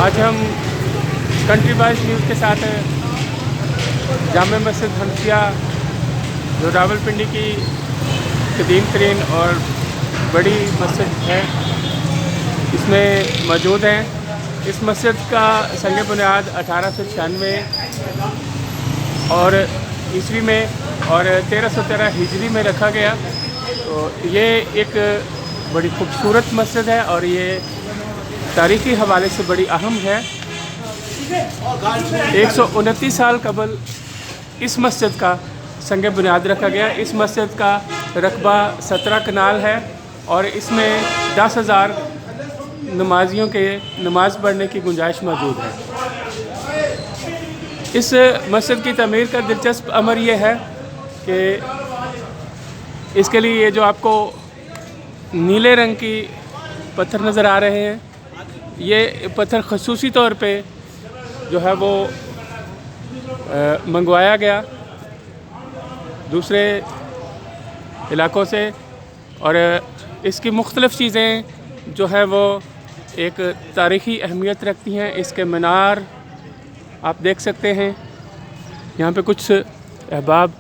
آج ہم country wise news کے ساتھ جامع مسجد حنفیہ جو راولپنڈی کی قدیم ترین اور بڑی مسجد ہے اس میں موجود ہیں۔ اس مسجد کا سنگ بنیاد 1896 اور عیسوی میں اور 1313 ہجری میں رکھا گیا۔ تو یہ ایک بڑی خوبصورت مسجد ہے اور یہ تاریخی حوالے سے بڑی اہم ہے۔ 129 سال قبل اس مسجد کا سنگ بنیاد رکھا گیا۔ اس مسجد کا رقبہ 17 کنال ہے اور اس میں 10,000 نمازیوں کے نماز پڑھنے کی گنجائش موجود ہے۔ اس مسجد کی تعمیر کا دلچسپ امر یہ ہے کہ اس کے لیے یہ جو آپ کو نیلے رنگ کی پتھر نظر آ رہے ہیں، یہ پتھر خصوصی طور پہ جو ہے وہ منگوایا گیا دوسرے علاقوں سے، اور اس کی مختلف چیزیں جو ہے وہ ایک تاریخی اہمیت رکھتی ہیں۔ اس کے مینار آپ دیکھ سکتے ہیں، یہاں پہ کچھ احباب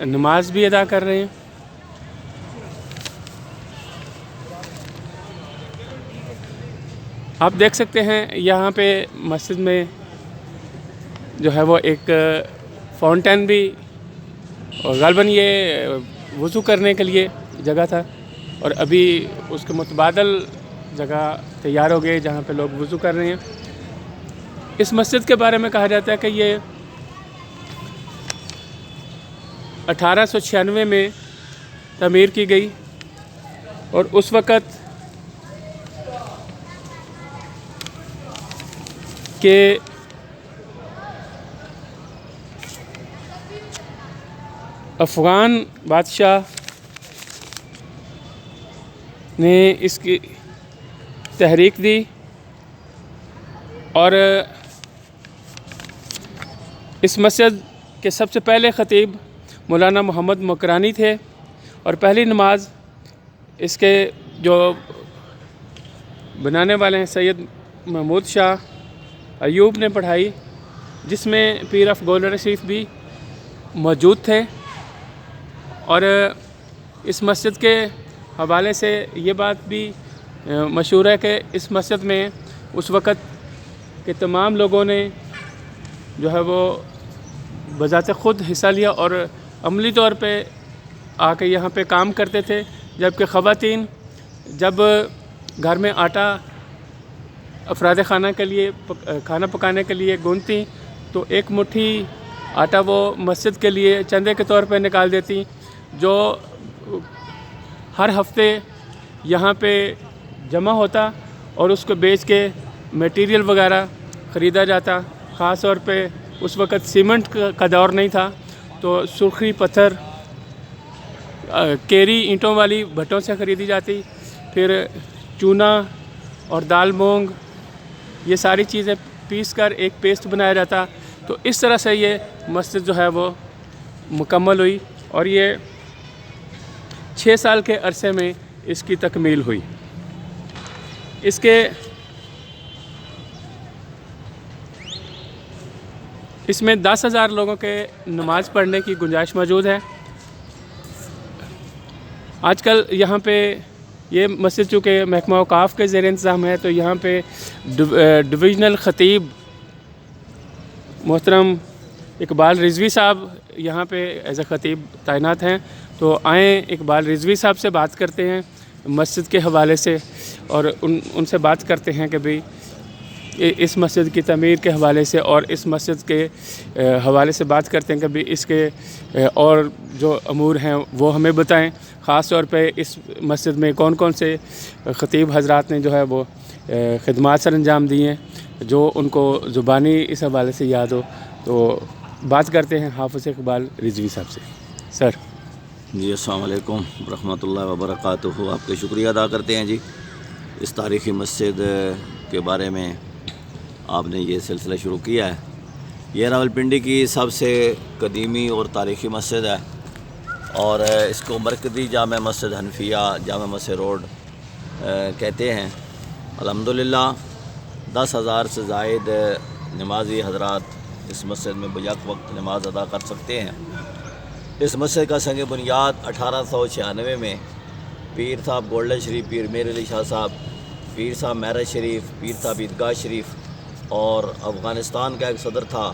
نماز بھی ادا کر رہے ہیں۔ آپ دیکھ سکتے ہیں یہاں پہ مسجد میں جو ہے وہ ایک فاؤنٹین بھی، اور غالباً یہ وضو کرنے کے لیے جگہ تھا، اور ابھی اس کے متبادل جگہ تیار ہو گئی جہاں پہ لوگ وضو کر رہے ہیں۔ اس مسجد کے بارے میں کہا جاتا ہے کہ یہ 1896 میں تعمیر کی گئی، اور اس وقت کہ افغان بادشاہ نے اس کی تحریک دی، اور اس مسجد کے سب سے پہلے خطیب مولانا محمد مکرانی تھے، اور پہلی نماز اس کے جو بنانے والے ہیں سید محمود شاہ ایوب نے پڑھائی، جس میں پیر آف گولر رشیف بھی موجود تھے۔ اور اس مسجد کے حوالے سے یہ بات بھی مشہور ہے کہ اس مسجد میں اس وقت کے تمام لوگوں نے جو ہے وہ بذات خود حصہ لیا اور عملی طور پہ آ کے یہاں پہ کام کرتے تھے، جبکہ خواتین جب گھر میں آٹا افراد خانہ کے لیے کھانا پکانے کے لیے گوندتی تو ایک مٹھی آٹا وہ مسجد کے لیے چندے کے طور پہ نکال دیتی، جو ہر ہفتے یہاں پہ جمع ہوتا اور اس کو بیچ کے میٹیریل وغیرہ خریدا جاتا۔ خاص طور پہ اس وقت سیمنٹ کا دور نہیں تھا، تو سرخی پتھر کیری اینٹوں والی بھٹوں سے خریدی جاتی، پھر چونا اور دال مونگ یہ ساری چیزیں پیس کر ایک پیسٹ بنایا جاتا۔ تو اس طرح سے یہ مسجد جو ہے وہ مکمل ہوئی، اور یہ 6 سال کے عرصے میں اس کی تکمیل ہوئی۔ اس میں 10,000 لوگوں کے نماز پڑھنے کی گنجائش موجود ہے۔ آج کل یہاں پہ یہ مسجد چونکہ محکمہ اوقاف کے زیر انتظام ہے، تو یہاں پہ ڈویژنل خطیب محترم اقبال رضوی صاحب یہاں پہ ایز اے خطیب تعینات ہیں۔ تو آئیں اقبال رضوی صاحب سے بات کرتے ہیں مسجد کے حوالے سے، اور ان سے بات کرتے ہیں کہ بھئی اس مسجد کی تعمیر کے حوالے سے، اور اس مسجد کے حوالے سے بات کرتے ہیں کہ بھئی اس کے اور جو امور ہیں وہ ہمیں بتائیں۔ خاص طور پہ اس مسجد میں کون کون سے خطیب حضرات نے جو ہے وہ خدمات سر انجام دی ہیں جو ان کو زبانی اس حوالے سے یاد ہو۔ تو بات کرتے ہیں حافظ اقبال رضوی صاحب سے۔ سر جی السلام علیکم ورحمۃ اللہ وبرکاتہ۔ آپ کا شکریہ ادا کرتے ہیں جی، اس تاریخی مسجد کے بارے میں آپ نے یہ سلسلہ شروع کیا ہے۔ یہ راولپنڈی کی سب سے قدیمی اور تاریخی مسجد ہے، اور اس کو مرکزی جامع مسجد حنفیہ جامع مسجد روڈ کہتے ہیں۔ الحمدللہ 10,000 سے زائد نمازی حضرات اس مسجد میں بیک وقت نماز ادا کر سکتے ہیں۔ اس مسجد کا سنگ بنیاد 1896 میں پیر صاحب گولڈن شریف، پیر میر علی شاہ صاحب، پیر صاحب معراج شریف، پیر صاحب عیدگاہ شریف اور افغانستان کا ایک صدر تھا،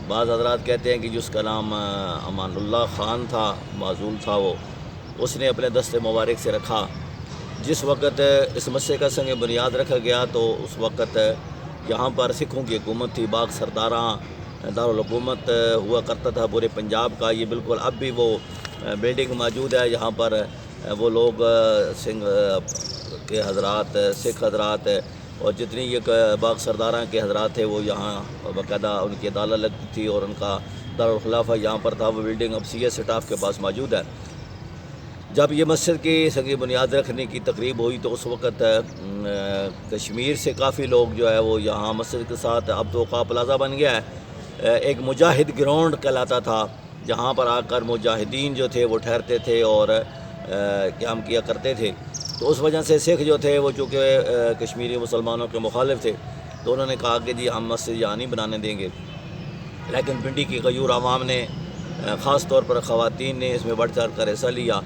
بعض حضرات کہتے ہیں کہ جس کا نام امان اللہ خان تھا، معزول تھا وہ، اس نے اپنے دست مبارک سے رکھا۔ جس وقت اس مسجد کا سنگ بنیاد رکھا گیا تو اس وقت یہاں پر سکھوں کی حکومت تھی، باغ سرداراں دارالحکومت ہوا کرتا تھا پورے پنجاب کا۔ یہ بالکل اب بھی وہ بلڈنگ موجود ہے، یہاں پر وہ لوگ سنگھ کے حضرات، سکھ حضرات اور جتنی یہ باغ سرداراں کے حضرات تھے وہ یہاں باقاعدہ ان کی عدالت لگتی تھی اور ان کا دارالخلافہ یہاں پر تھا۔ وہ بلڈنگ اب سی ایس اسٹاف کے پاس موجود ہے۔ جب یہ مسجد کی سنگ بنیاد رکھنے کی تقریب ہوئی تو اس وقت کشمیر سے کافی لوگ جو ہے وہ یہاں مسجد کے ساتھ، اب تو کا پلازہ بن گیا ہے، ایک مجاہد گراؤنڈ کہلاتا تھا جہاں پر آ کر مجاہدین جو تھے وہ ٹھہرتے تھے اور قیام کیا کرتے تھے۔ تو اس وجہ سے سکھ جو تھے وہ چونکہ کشمیری مسلمانوں کے مخالف تھے تو انہوں نے کہا کہ جی ہم مسجد یہاں نہیں بنانے دیں گے، لیکن پنڈی کی غیور عوام نے، خاص طور پر خواتین نے اس میں بڑھ چڑھ کر حصہ لیا۔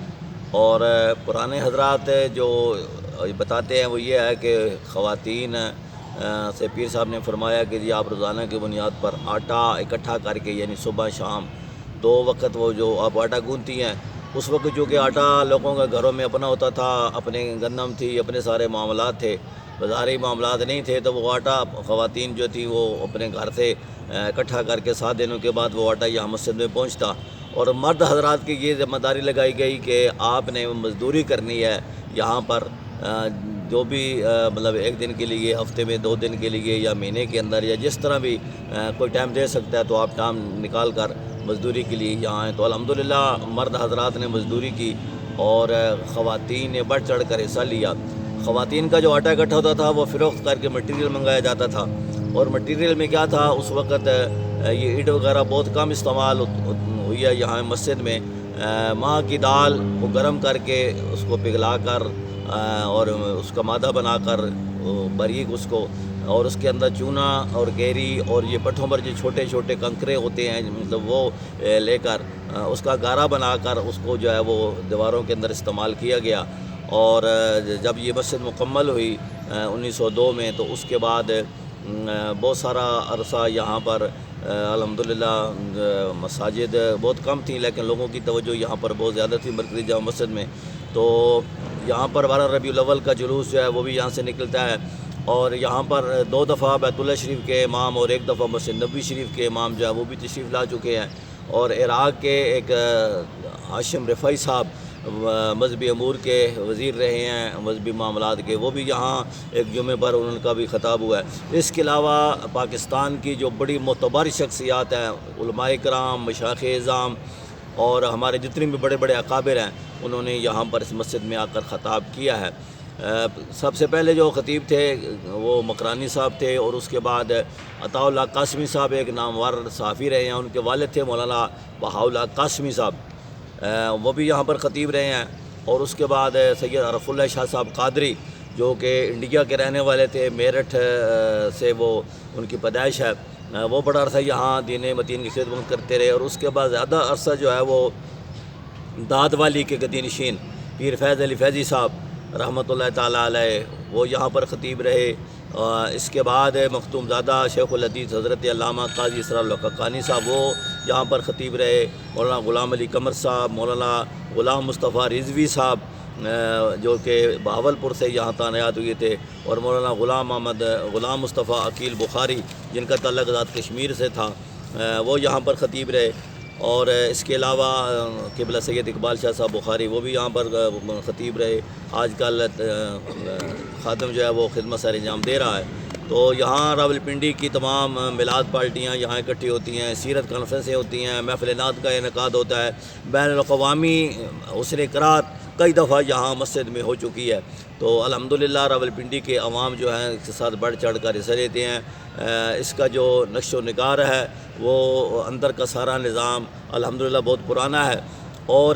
اور پرانے حضرات جو بتاتے ہیں وہ یہ ہے کہ خواتین سے پیر صاحب نے فرمایا کہ جی آپ روزانہ کی بنیاد پر آٹا اکٹھا کر کے، یعنی صبح شام 2 وقت وہ جو آپ آٹا گوندتی ہیں، اس وقت جو کہ آٹا لوگوں کے گھروں میں اپنا ہوتا تھا، اپنے گندم تھی، اپنے سارے معاملات تھے، بازاری معاملات نہیں تھے، تو وہ آٹا خواتین جو تھی وہ اپنے گھر سے اکٹھا کر کے 7 دنوں کے بعد وہ آٹا یہاں مسجد میں پہنچتا۔ اور مرد حضرات کی یہ ذمہ داری لگائی گئی کہ آپ نے مزدوری کرنی ہے یہاں پر، جو بھی مطلب 1 دن کے لیے، ہفتے میں 2 دن کے لیے یا مہینے کے اندر یا جس طرح بھی کوئی ٹائم دے سکتا ہے تو آپ ٹائم نکال کر مزدوری کے لیے یہاں آئیں۔ تو الحمدللہ مرد حضرات نے مزدوری کی اور خواتین نے بڑھ چڑھ کر حصہ لیا۔ خواتین کا جو آٹا اکٹھا ہوتا تھا وہ فروخت کر کے مٹیریل منگایا جاتا تھا، اور مٹیریل میں کیا تھا اس وقت یہ اینٹ وغیرہ بہت کم استعمال ہوئی ہے یہاں مسجد میں۔ ماہ کی دال کو گرم کر کے اس کو پگھلا کر اور اس کا مادہ بنا کر باریک اس کو، اور اس کے اندر چونا اور گیری اور یہ پٹھوں پر جو چھوٹے چھوٹے کنکرے ہوتے ہیں مطلب وہ لے کر اس کا گارا بنا کر اس کو جو ہے وہ دیواروں کے اندر استعمال کیا گیا۔ اور جب یہ مسجد مکمل ہوئی 1902 میں تو اس کے بعد بہت سارا عرصہ یہاں پر الحمدللہ مساجد بہت کم تھیں لیکن لوگوں کی توجہ یہاں پر بہت زیادہ تھی مرکزی جامع مسجد میں۔ تو یہاں پر 12 ربیع الاول کا جلوس جو ہے وہ بھی یہاں سے نکلتا ہے، اور یہاں پر 2 دفعہ بیت اللہ شریف کے امام اور 1 دفعہ مسجد نبوی شریف کے امام جو ہے وہ بھی تشریف لا چکے ہیں۔ اور عراق کے ایک ہاشم رفاعی صاحب مذہبی امور کے وزیر رہے ہیں، مذہبی معاملات کے، وہ بھی یہاں ایک جمعے پر ان کا بھی خطاب ہوا ہے۔ اس کے علاوہ پاکستان کی جو بڑی معتبر شخصیات ہیں، علماء کرام، مشائخ اعظام اور ہمارے جتنے بھی بڑے بڑے اکابر ہیں، انہوں نے یہاں پر اس مسجد میں آ کر خطاب کیا ہے۔ سب سے پہلے جو خطیب تھے وہ مکرانی صاحب تھے، اور اس کے بعد عطاء اللہ قاسمی صاحب ایک نامور صحافی رہے ہیں، ان کے والد تھے مولانا بہاء اللہ قاسمی صاحب، وہ بھی یہاں پر خطیب رہے ہیں۔ اور اس کے بعد سید عرف اللہ شاہ صاحب قادری جو کہ انڈیا کے رہنے والے تھے، میرٹھ سے وہ ان کی پیدائش ہے، وہ بڑا عرصہ یہاں دین متین کی خدمت کرتے رہے۔ اور اس کے بعد زیادہ عرصہ جو ہے وہ داد والی کے گدی نشین پیر فیض علی فیضی صاحب رحمۃ اللہ تعالیٰ علیہ وہ یہاں پر خطیب رہے۔ اس کے بعد مختوم زادہ شیخ الحدیث حضرت علامہ قاضی اسرار اللہ حقانی صاحب وہ یہاں پر خطیب رہے۔ مولانا غلام علی قمر صاحب، مولانا غلام مصطفیٰ رضوی صاحب جو کہ بہاولپور سے یہاں تعینات ہوئے تھے، اور مولانا غلام مصطفیٰ عقیل بخاری جن کا تعلق ذات کشمیر سے تھا، وہ یہاں پر خطیب رہے۔ اور اس کے علاوہ قبلہ سید اقبال شاہ صاحب بخاری وہ بھی یہاں پر خطیب رہے۔ آج کل خادم جو ہے وہ خدمت سر انجام دے رہا ہے۔ تو یہاں راولپنڈی کی تمام میلاد پارٹیاں یہاں اکٹھی ہوتی ہیں، سیرت کانفرنسیں ہوتی ہیں، محفل نعت کا انعقاد ہوتا ہے، بین الاقوامی اسرے قرات کئی دفعہ یہاں مسجد میں ہو چکی ہے۔ تو الحمدللہ راولپنڈی کے عوام جو ہیں اس کے ساتھ بڑھ چڑھ کر حصہ لیتے ہیں۔ اس کا جو نقش و نگار ہے وہ اندر کا سارا نظام الحمدللہ بہت پرانا ہے، اور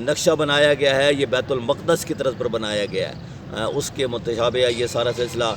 نقشہ بنایا گیا ہے یہ بیت المقدس کی طرز پر بنایا گیا ہے، اس کے متشابہ یہ سارا سلسلہ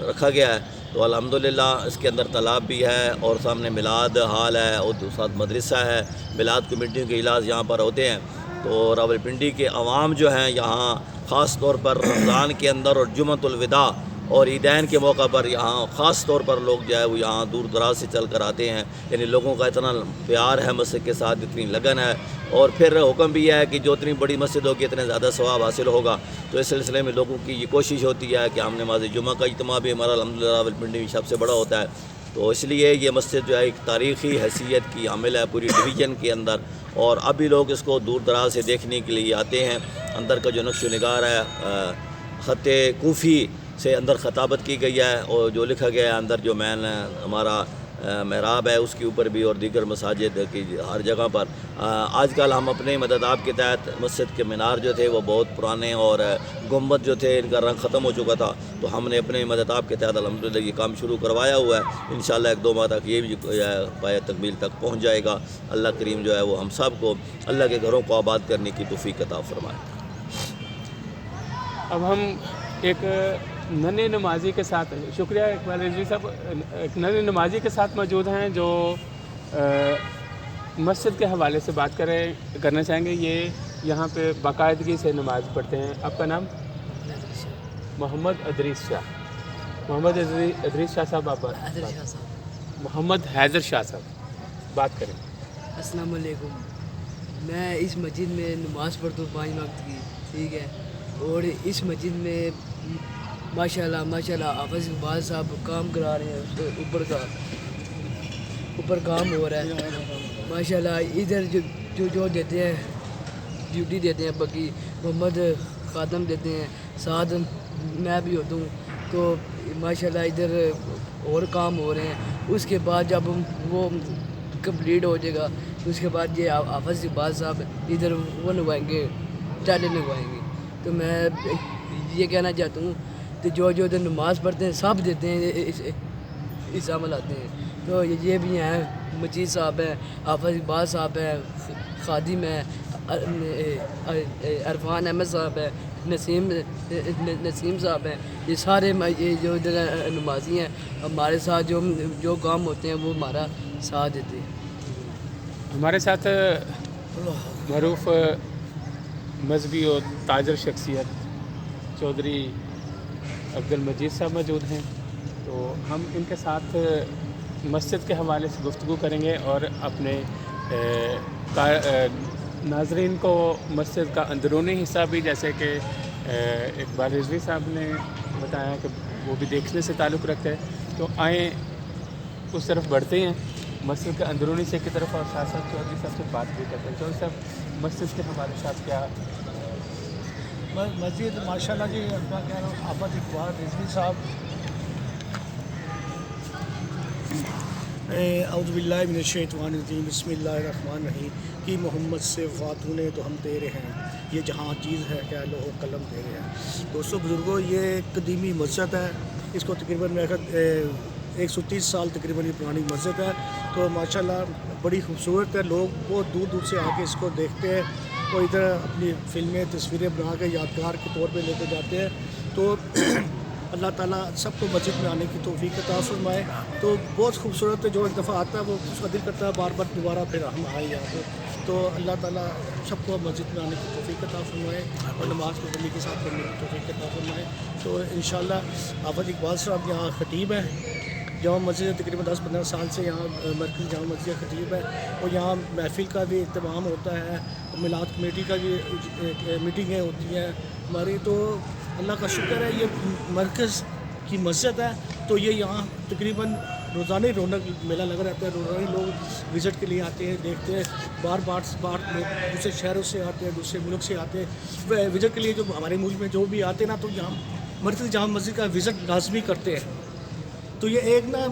رکھا گیا ہے۔ تو الحمدللہ اس کے اندر تالاب بھی ہے اور سامنے میلاد ہال ہے اور دوسرا مدرسہ ہے، میلاد کمیٹیوں کے اجلاس یہاں پر ہوتے ہیں۔ تو راولپنڈی کے عوام جو ہیں یہاں خاص طور پر رمضان کے اندر اور جمعۃ الوداع اور عیدین کے موقع پر یہاں خاص طور پر لوگ جو ہے وہ یہاں دور دراز سے چل کر آتے ہیں، یعنی لوگوں کا اتنا پیار ہے مسجد کے ساتھ، اتنی لگن ہے، اور پھر حکم بھی ہے کہ جو اتنی بڑی مسجد ہوگی اتنے زیادہ ثواب حاصل ہوگا۔ تو اس سلسلے میں لوگوں کی یہ کوشش ہوتی ہے کہ ہم نماز جمعہ کا اجتماع بھی ہمارا الحمدللہ راولپنڈی میں سب سے بڑا ہوتا ہے۔ تو اس لیے یہ مسجد جو ہے ایک تاریخی حیثیت کی حامل ہے پوری ڈویژن کے اندر، اور اب بھی لوگ اس کو دور دراز سے دیکھنے کے لیے آتے ہیں۔ اندر کا جو نقش و نگار ہے خط کوفی سے اندر خطابت کی گئی ہے، اور جو لکھا گیا ہے اندر جو مین ہمارا محراب ہے اس کے اوپر بھی، اور دیگر مساجد کی ہر جگہ پر۔ آج کل ہم اپنے مدداب کے تحت مسجد کے مینار جو تھے وہ بہت پرانے اور گنبد جو تھے ان کا رنگ ختم ہو چکا تھا، تو ہم نے اپنے مدداب کے تحت الحمدللہ یہ کام شروع کروایا ہوا ہے۔ انشاءاللہ 1-2 ماہ تک یہ بھی پایہ تکمیل تک پہنچ جائے گا۔ اللہ کریم جو ہے وہ ہم سب کو اللہ کے گھروں کو آباد کرنے کی توفیق عطا فرمائے۔ اب ہم ایک ننھے نمازی کے ساتھ، شکریہ اقبال رضوی صاحب، ایک ننھے نمازی کے ساتھ موجود ہیں جو مسجد کے حوالے سے بات کرنا چاہیں گے۔ یہ یہاں پہ باقاعدگی سے نماز پڑھتے ہیں۔ آپ کا نام؟ محمد ادریس شاہ۔ محمد ادریس شاہ صاحب، آپ محمد حیدر شاہ صاحب بات کریں۔ السلام علیکم۔ میں اس مسجد میں نماز پڑھتا ہوں 5 وقت کی، ٹھیک ہے، اور اس مسجد میں ماشاءاللہ حافظ اقبال صاحب کام کرا رہے ہیں، اوپر کام ہو رہا ہے ماشاءاللہ۔ ادھر جو دیتے ہیں ڈیوٹی دیتے ہیں، باقی محمد خاتم دیتے ہیں، ساتھ میں بھی ہوتا ہوں، تو ماشاءاللہ ادھر اور کام ہو رہے ہیں۔ اس کے بعد جب وہ کمپلیٹ ہو جائے گا تو اس کے بعد یہ حافظ اقبال صاحب ادھر وہ لگوائیں گے، ٹالے لگوائیں گے۔ تو میں یہ کہنا چاہتا ہوں کہ جو ادھر نماز پڑھتے ہیں سب دیتے ہیں، اس عمل آتے ہیں۔ تو یہ بھی ہیں، مجید صاحب ہیں، حافظ اقبال صاحب ہیں، خادم ہیں، عرفان احمد صاحب ہیں، نسیم صاحب ہیں، یہ سارے جو ادھر نمازی ہیں ہمارے ساتھ جو کام ہوتے ہیں وہ ہمارا ساتھ دیتے ہیں۔ ہمارے ساتھ معروف مذہبی اور تاجر شخصیت چودھری عبدالمجید صاحب موجود ہیں، تو ہم ان کے ساتھ مسجد کے حوالے سے گفتگو کریں گے اور اپنے ناظرین کو مسجد کا اندرونی حصہ بھی، جیسے کہ اقبال رضوی صاحب نے بتایا کہ وہ بھی دیکھنے سے تعلق رکھتے ہیں، تو آئیں اس طرف بڑھتے ہیں، مسجد کے اندرونی سے کی طرف، اور ساتھ ساتھ چودھری صاحب سے بات بھی کرتے ہیں۔ چودھری صاحب، مسجد کے حوالے سے آپ کیا؟ مسجد ماشاءاللہ جی، میں کہہ رہا ہوں حافظ اقبال رضوی صاحب، اعوذ باللہ من الشیطان الرجیم، بسم اللہ الرحمن الرحیم، کہ محمد سے خاتون تو ہم تیرے ہیں، یہ جہاں چیز ہے کہ لوح و قلم تیرے ہیں۔ دوستو بزرگوں، یہ قدیمی مسجد ہے، اس کو تقریباً 130 سال تقریباً یہ پرانی مسجد ہے، تو ماشاءاللہ بڑی خوبصورت ہے۔ لوگ بہت دور دور سے آ کے اس کو دیکھتے ہیں اور ادھر اپنی فلمیں تصویریں بنا کے یادگار کے طور پہ لے کے جاتے ہیں۔ تو اللہ تعالیٰ سب کو مسجد میں آنے کی توفیق عطا فرمائے۔ تو بہت خوبصورت ہے، جو ایک دفعہ آتا ہے وہ اس کا دل کرتا ہے بار بار دوبارہ پھر ہم آئیں یہاں پہ۔ تو اللہ تعالیٰ سب کو مسجد میں آنے کی توفیق عطا فرمائے اور نماز کو بندی کے ساتھ پڑھنے کی توفیق عطا فرمائے۔ تو انشاءاللہ حافظ اقبال صاحب یہاں خطیب ہیں، جامع مسجد تقریباً 10-15 سال سے یہاں مرکزی جامع مسجد خطیب ہے، اور یہاں محفل کا بھی اہتمام ہوتا ہے، میلاد کمیٹی کا بھی میٹنگیں ہوتی ہیں ہماری۔ تو اللہ کا شکر ہے، یہ مرکز کی مسجد ہے، تو یہ یہاں تقریباً روزانہ رونق میلہ لگا رہتا ہے، روزانہ لوگ وزٹ کے لیے آتے ہیں، دیکھتے ہیں، بار دوسرے شہروں سے آتے ہیں، دوسرے ملک سے آتے ہیں وزٹ کے لیے۔ جو ہمارے ملک میں جو بھی آتے ہیں نا، تو یہاں مرکزی جامع مسجد کا وزٹ لازمی کرتے ہیں۔ تو یہ ایک نا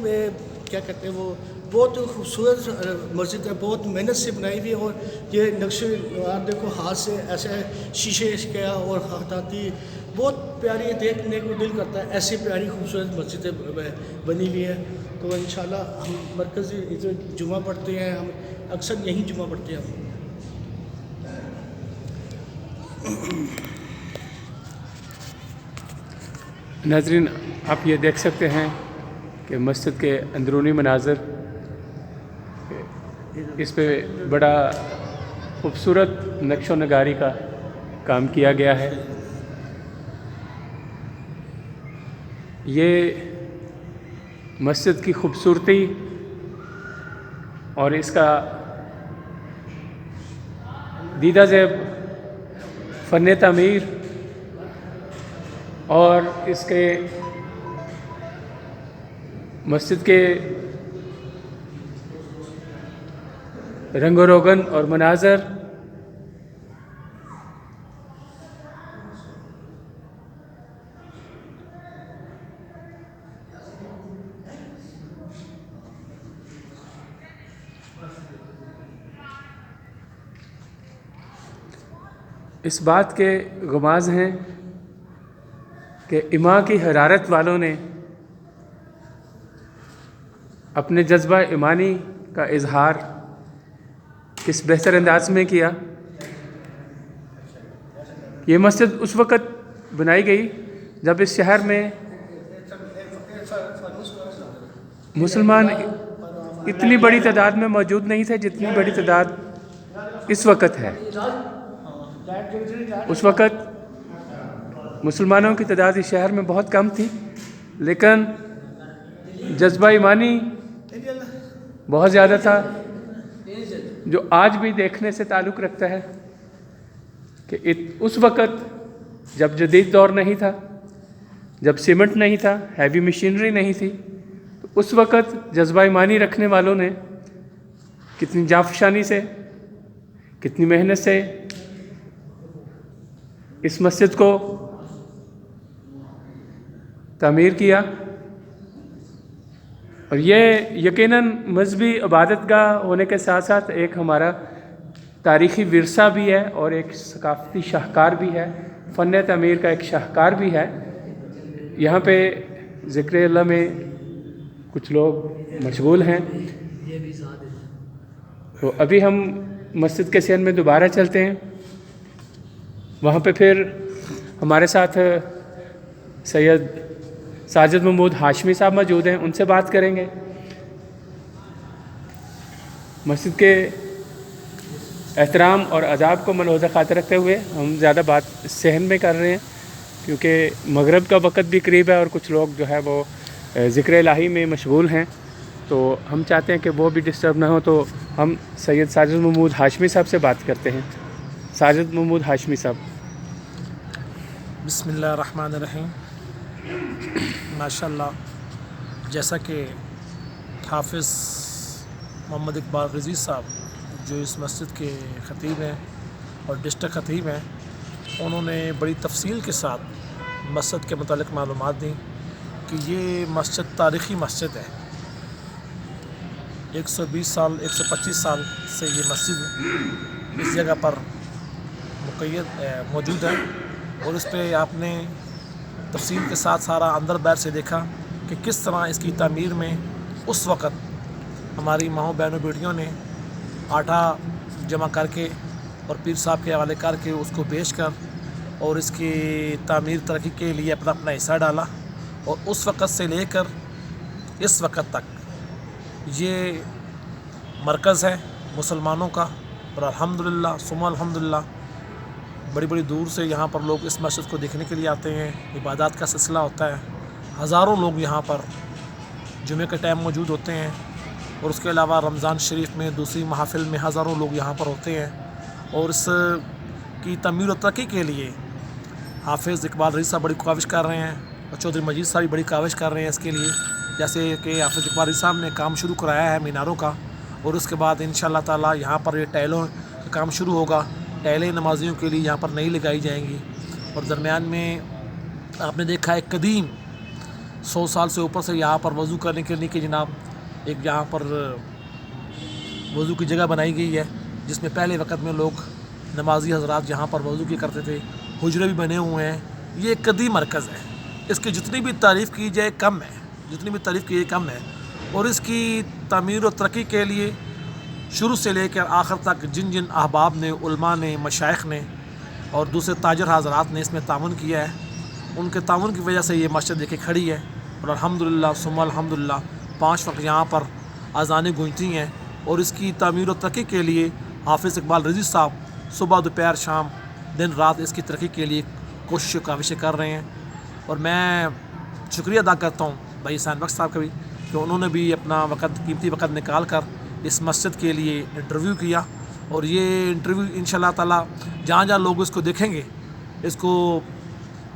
کیا کہتے ہیں وہ بہت خوبصورت مسجد ہے، بہت محنت سے بنائی ہوئی ہے، اور یہ نقش نگار دیکھو ہاتھ سے ایسے شیشے کیا اور خطاطی بہت پیاری، دیکھنے کو دل کرتا ہے، ایسی پیاری خوبصورت مسجدیں بنی ہوئی ہیں۔ تو انشاءاللہ ہم مرکزی جمعہ پڑھتے ہیں، ہم اکثر یہیں جمعہ پڑھتے ہیں ہم۔ ناظرین، آپ یہ دیکھ سکتے ہیں کہ مسجد کے اندرونی مناظر، اس پہ بڑا خوبصورت نقش و نگاری کا کام کیا گیا ہے۔ یہ مسجد کی خوبصورتی اور اس کا دیدہ زیب فن تعمیر اور اس کے مسجد کے رنگ و روگن اور مناظر اس بات کے غماز ہیں کہ ایما کی حرارت والوں نے اپنے جذبہ ایمانی کا اظہار کس بہتر انداز میں کیا۔ یہ مسجد اس وقت بنائی گئی جب اس شہر میں مسلمان اتنی بڑی تعداد میں موجود نہیں تھے جتنی بڑی تعداد اس وقت ہے۔ اس وقت مسلمانوں کی تعداد اس شہر میں بہت کم تھی، لیکن جذبہ ایمانی بہت زیادہ تھا، جو آج بھی دیکھنے سے تعلق رکھتا ہے کہ اس وقت جب جدید دور نہیں تھا، جب سیمنٹ نہیں تھا، ہیوی مشینری نہیں تھی، تو اس وقت جذبہ ایمانی رکھنے والوں نے کتنی جانفشانی سے، کتنی محنت سے اس مسجد کو تعمیر کیا۔ اور یہ یقیناً مذہبی عبادت گاہ ہونے کے ساتھ ساتھ ایک ہمارا تاریخی ورثہ بھی ہے اور ایک ثقافتی شاہکار بھی ہے، فن تعمیر کا ایک شاہکار بھی ہے۔ یہاں پہ ذکر اللہ میں کچھ لوگ مشغول ہیں، تو ابھی ہم مسجد کے صحن میں دوبارہ چلتے ہیں، وہاں پہ پھر ہمارے ساتھ سید ساجد محمود ہاشمی صاحب موجود ہیں، ان سے بات کریں گے۔ مسجد کے احترام اور آداب کو ملحوظہ خاطر رکھتے ہوئے ہم زیادہ بات صحن میں کر رہے ہیں، کیونکہ مغرب کا وقت بھی قریب ہے اور کچھ لوگ جو ہے وہ ذکر الہی میں مشغول ہیں، تو ہم چاہتے ہیں کہ وہ بھی ڈسٹرب نہ ہو، تو ہم سید ساجد محمود ہاشمی صاحب سے بات کرتے ہیں۔ ساجد محمود ہاشمی صاحب۔ بسم اللہ الرحمن الرحیم۔ ماشاءاللہ، جیسا کہ حافظ محمد اقبال رضوی صاحب جو اس مسجد کے خطیب ہیں اور ڈسٹرکٹ خطیب ہیں، انہوں نے بڑی تفصیل کے ساتھ مسجد کے متعلق معلومات دیں کہ یہ مسجد تاریخی مسجد ہے۔ 120 سال 125 سال سے یہ مسجد اس جگہ پر موجود ہے، اور اس پہ آپ نے تفصیل کے ساتھ سارا اندر باہر سے دیکھا کہ کس طرح اس کی تعمیر میں اس وقت ہماری ماؤں بہنوں بیٹیوں نے آٹا جمع کر کے اور پیر صاحب کے حوالے کر کے اس کو بیچ کر اور اس کی تعمیر ترقی کے لیے اپنا اپنا حصہ ڈالا، اور اس وقت سے لے کر اس وقت تک یہ مرکز ہے مسلمانوں کا، اور الحمدللہ ثم الحمدللہ بڑی بڑی دور سے یہاں پر لوگ اس مسجد کو دیکھنے کے لیے آتے ہیں۔ عبادات کا سلسلہ ہوتا ہے، ہزاروں لوگ یہاں پر جمعے کے ٹائم موجود ہوتے ہیں، اور اس کے علاوہ رمضان شریف میں دوسری محافل میں ہزاروں لوگ یہاں پر ہوتے ہیں، اور اس کی تعمیر و ترقی کے لیے حافظ اقبال رضوی صاحب بڑی کاوش کر رہے ہیں، اور چودھری مجید صاحب بھی بڑی کاوش کر رہے ہیں اس کے لیے، جیسے کہ حافظ اقبال رضوی صاحب نے کام شروع کرایا ہے میناروں کا، اور اس کے بعد انشاءاللہ تعالی یہاں پر یہ ٹائلوں کا کام شروع ہوگا۔ ٹائلیں نمازیوں کے لیے یہاں پر نئی لگائی جائیں گی، اور درمیان میں آپ نے دیکھا ہے قدیم 100 سال سے اوپر سے یہاں پر وضو کرنے کے لیے کہ جناب ایک یہاں پر وضو کی جگہ بنائی گئی ہے جس میں پہلے وقت میں لوگ نمازی حضرات یہاں پر وضو کیا کرتے تھے. حجرے بھی بنے ہوئے ہیں. یہ ایک قدیم مرکز ہے. اس کی جتنی بھی تعریف کی جائے کم ہے, جتنی بھی تعریف کی جائے کم ہے. اور اس کی تعمیر و ترقی کے لیے شروع سے لے کر آخر تک جن جن احباب نے, علماء نے, مشائخ نے اور دوسرے تاجر حضرات نے اس میں تعاون کیا ہے, ان کے تعاون کی وجہ سے یہ مسجد دیکھے کھڑی ہے. اور الحمدللہ ثم الحمدللہ 5 وقت یہاں پر اذانیں گونجتی ہیں. اور اس کی تعمیر و ترقی کے لیے حافظ اقبال رضوی صاحب صبح دوپہر شام دن رات اس کی ترقی کے لیے کوشش و کاوشیں کر رہے ہیں. اور میں شکریہ ادا کرتا ہوں بھائی حسین بخش صاحب کا بھی کہ انہوں نے بھی اپنا قیمتی وقت نکال کر اس مسجد کے لیے انٹرویو کیا. اور یہ انٹرویو انشاءاللہ تعالیٰ جہاں جہاں لوگ اس کو دیکھیں گے, اس کو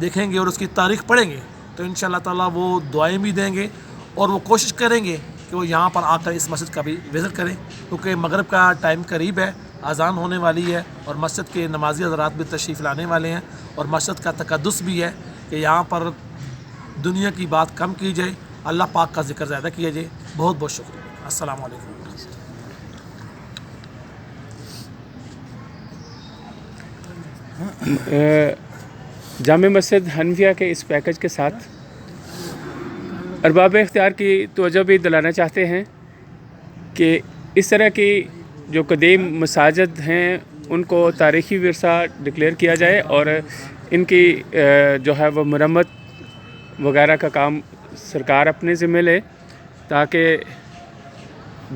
دیکھیں گے اور اس کی تاریخ پڑھیں گے تو انشاءاللہ تعالیٰ وہ دعائیں بھی دیں گے اور وہ کوشش کریں گے کہ وہ یہاں پر آ کر اس مسجد کا بھی وزٹ کریں, کیونکہ مغرب کا ٹائم قریب ہے, اذان ہونے والی ہے اور مسجد کے نمازی حضرات بھی تشریف لانے والے ہیں. اور مسجد کا تقدس بھی ہے کہ یہاں پر دنیا کی بات کم کی جائے, اللہ پاک کا ذکر زیادہ کیا جائے. بہت بہت شکریہ. السلام علیکم. جامع مسجد حنفیہ کے اس پیکج کے ساتھ ارباب اختیار کی توجہ بھی دلانا چاہتے ہیں کہ اس طرح کی جو قدیم مساجد ہیں ان کو تاریخی ورثہ ڈکلیئر کیا جائے اور ان کی جو ہے وہ مرمت وغیرہ کا کام سرکار اپنے ذمہ لے تاکہ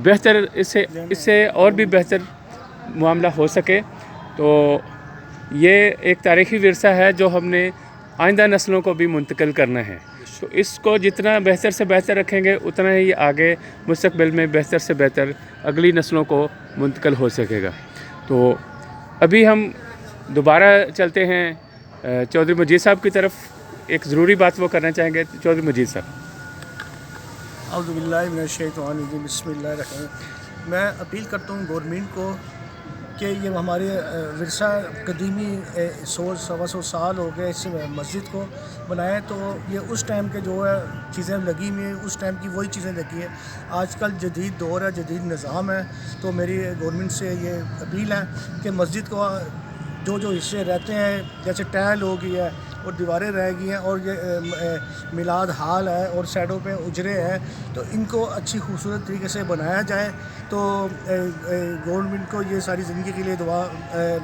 بہتر اس سے اور بھی بہتر معاملہ ہو سکے. تو یہ ایک تاریخی ورثہ ہے جو ہم نے آئندہ نسلوں کو بھی منتقل کرنا ہے. تو اس کو جتنا بہتر سے بہتر رکھیں گے اتنا ہی آگے مستقبل میں بہتر سے بہتر اگلی نسلوں کو منتقل ہو سکے گا. تو ابھی ہم دوبارہ چلتے ہیں چودھری مجید صاحب کی طرف. ایک ضروری بات وہ کرنا چاہیں گے چودھری مجید صاحب. اعوذ باللہ من الشیطان الرجیم بسم اللہ الرحمن الرحیم. میں اپیل کرتا ہوں گورنمنٹ کو کہ یہ ہمارے ورثہ قدیمی 100-125 سال ہو گئے اس مسجد کو بنائے, تو یہ اس ٹائم کے جو ہے چیزیں لگی ہوئی ہیں, اس ٹائم کی وہی چیزیں لگی ہیں. آج کل جدید دور ہے, جدید نظام ہے, تو میری گورنمنٹ سے یہ اپیل ہے کہ مسجد کو جو حصے رہتے ہیں جیسے ٹائل ہو گئی ہے اور دیواریں رہ گئی ہیں اور یہ میلاد ہال ہے اور سائڈوں پہ اجرے ہیں, تو ان کو اچھی خوبصورت طریقے سے بنایا جائے تو گورنمنٹ کو یہ ساری زندگی کے لیے دعا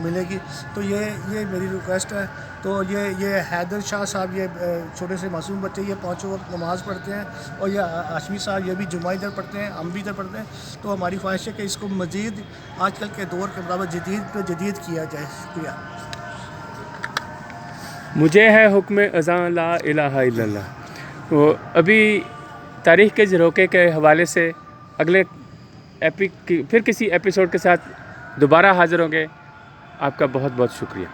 ملے گی. تو یہ میری ریکویسٹ ہے. تو یہ حیدر شاہ صاحب یہ چھوٹے سے معصوم بچے یہ 5 وقت نماز پڑھتے ہیں اور یہ ہاشمی صاحب یہ بھی جمعہ ادھر پڑھتے ہیں, ہم بھی ادھر پڑھتے ہیں. تو ہماری خواہش ہے کہ اس کو مزید آج کل کے دور کے مطابق جدید پہ جدید کیا جائے. شکریہ. مجھے ہے حکم اذان لا الہ الا اللہ. تو ابھی تاریخ کے جھروکے کے حوالے سے اگلے پھر کسی ایپیسوڈ کے ساتھ دوبارہ حاضر ہوں گے. آپ کا بہت بہت شکریہ.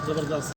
زبردست.